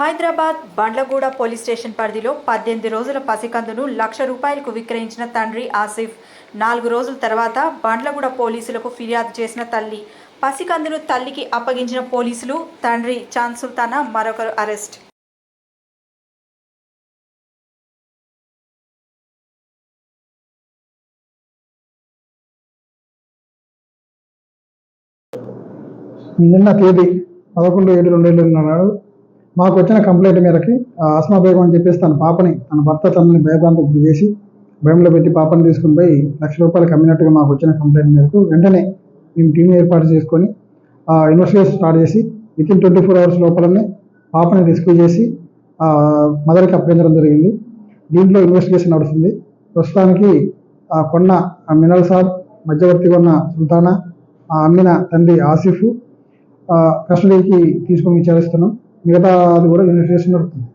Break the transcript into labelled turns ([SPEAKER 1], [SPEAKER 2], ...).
[SPEAKER 1] Hyderabad Bandlaguda police station పరిధిలో 18 రోజుల పసికందును ₹1,00,000కు విక్రయించిన తండ్రి ఆసిఫ్ 4 రోజుల తర్వాత బండ్లగూడ పోలీసులకు ఫిర్యాదు చేసిన తల్లి. పసికందును తల్లికి అప్పగించిన పోలీసులు. తండ్రి చాంద్ సుల్తానా మరొకరు అరెస్ట్.
[SPEAKER 2] నిన్న తేదీ 11/7/2020 నాడు మాకు వచ్చిన కంప్లైంట్ మేరకి ఆస్మా బేగం అని చెప్పేసి తన భర్త తనని భయభ్రాంతికి గురి చేసి భయంలో పెట్టి పాపని తీసుకుని పోయి ₹1,00,000 అమ్మినట్టుగా మాకు వచ్చిన కంప్లైంట్ మేరకు వెంటనే మేము టీం ఏర్పాటు చేసుకొని ఇన్వెస్టిగేషన్ స్టార్ట్ చేసి వితిన్ 24 hours లోపలనే పాపని రెస్క్యూ చేసి మదర్కి అప్పగించడం జరిగింది. దీంట్లో ఇన్వెస్టిగేషన్ నడుస్తుంది. ప్రస్తుతానికి కొన్న మినల్ సాబ్, మధ్యవర్తి కొన్న సుల్తానా, అమ్మిన తండ్రి ఆసిఫ్ కస్టడీకి తీసుకొని విచారిస్తున్నాం. మిగతా అది కూడా ఇన్వెస్టిగేషన్ నడుస్తుంది.